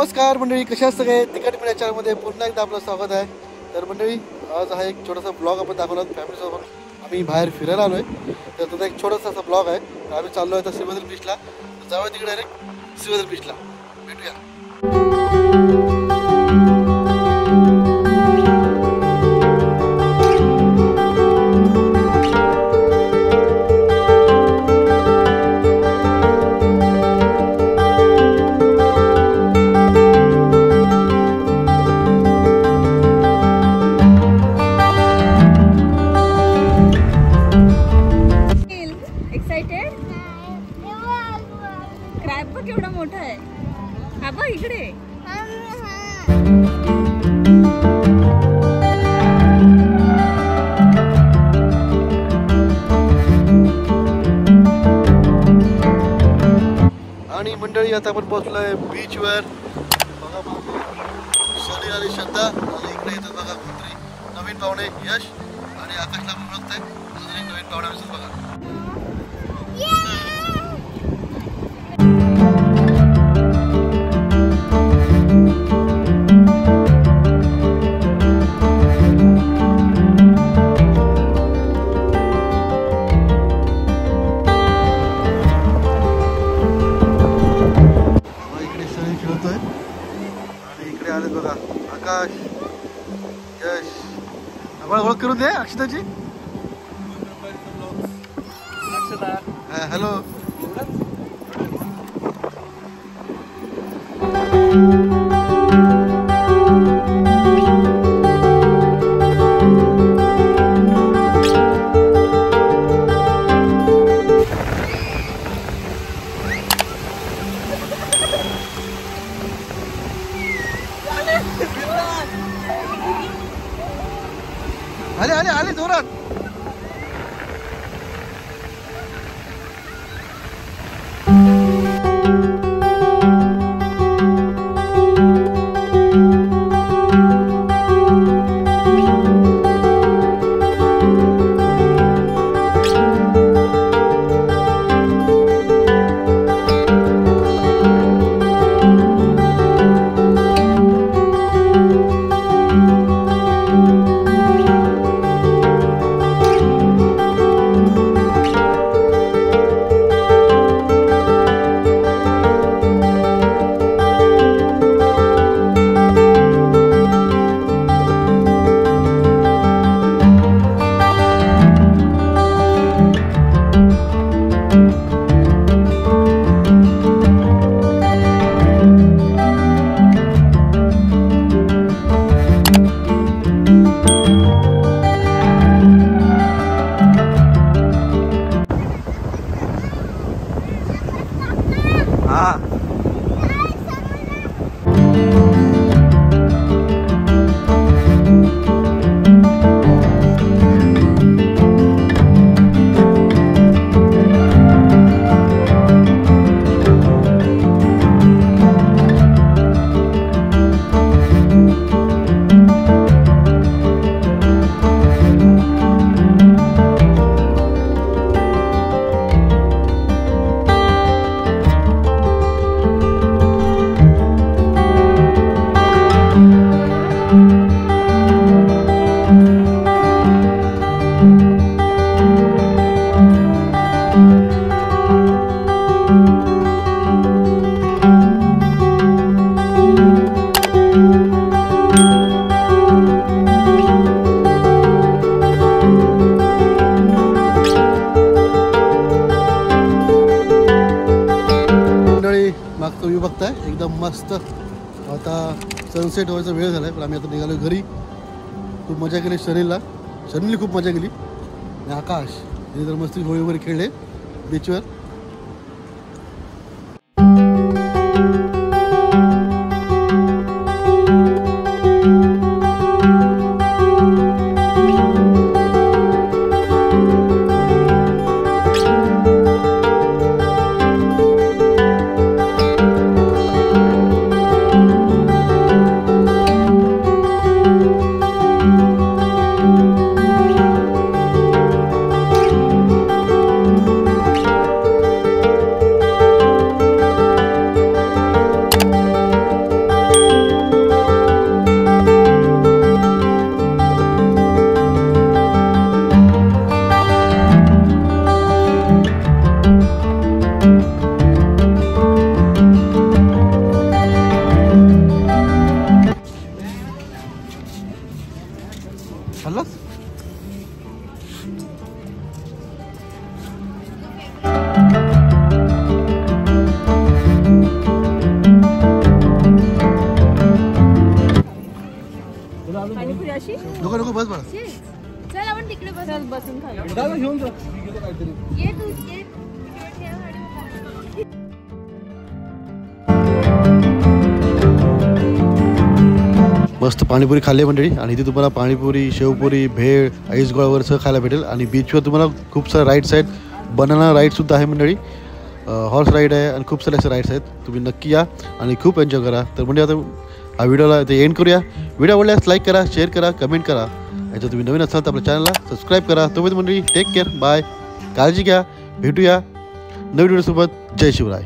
नमस्कार मंडळी, कशा आहात सगळे? तिकट मीडिया चॅनलमध्ये पुन्हा एकदा आपलं स्वागत आहे. तर मंडळी, आज हा एक छोटासा ब्लॉग आपण दाखवणार फॅमिलीसोबत. आम्ही बाहेर फिरायला आलो आहे, तर त्याचा एक छोटासा असा ब्लॉग आहे. तर आम्ही चाललो आहे तर श्रीवर्धन बीचला. जाऊया तिकडे डायरेक्ट श्रीवर्धन बीचला, भेटूया. केवढा मोठा आहे हा बघ इकडे. आणि मंडळी, आता आपण पोहोचलोय बीचवर. बघा सनी आणि श्रद्धा, आणि इकडे येतात बघा कोणतरी नवीन पाहुणे, यश आणि आकाशला आपण ओळखतोय. अजून एक नवीन पाहुणे असतात बघा. आले बघा आकाश, यश. आपण ओळख करून दे अक्षताची. हॅलो. आले आले आले जोरात. मागचा व्ह्यू बघताय एकदम मस्त. आता सनसेट व्हायचा वेळ झाला आहे, पण आम्ही आता निघालो घरी. खूप मजा केली शनीला खूप मजा केली. आणि आकाश हे तर मस्त होळी वगैरे खेळले बीचवर. अशी नको नको बस बस. चल आपण तिकडे बस बसून खाऊ. दादा घेऊन जा. मी घेतो काहीतरी. ये तू ये तिकडे ठेव आणि मग खा. मस्त पाणीपुरी खाल्ली मंडळी आणि इथे तुम्हाला पाणीपुरी शेवपुरी भेळ आईस गोळा वगैरे सगळं खायला भेटेल. आणि बीचवर तुम्हाला खूप सारे राईड्स आहेत. बनाना राईडसुद्धा आहे मंडळी. हॉर्स राईड आहे आणि खूप सारे असे राईड्स आहेत. तुम्ही नक्की या आणि खूप एन्जॉय करा. तर म्हणजे आता हा व्हिडिओला ते एंड करूया. व्हिडिओ आवडल्यास लाईक करा, शेअर करा, कमेंट करा. याच्यात तुम्ही नवीन असाल तर आपल्या चॅनलला सबस्क्राईब करा. तोपर्यंत मंडळी टेक केअर, बाय, काळजी घ्या, भेटूया नवीन व्हिडिओसोबत. जय शिवराय.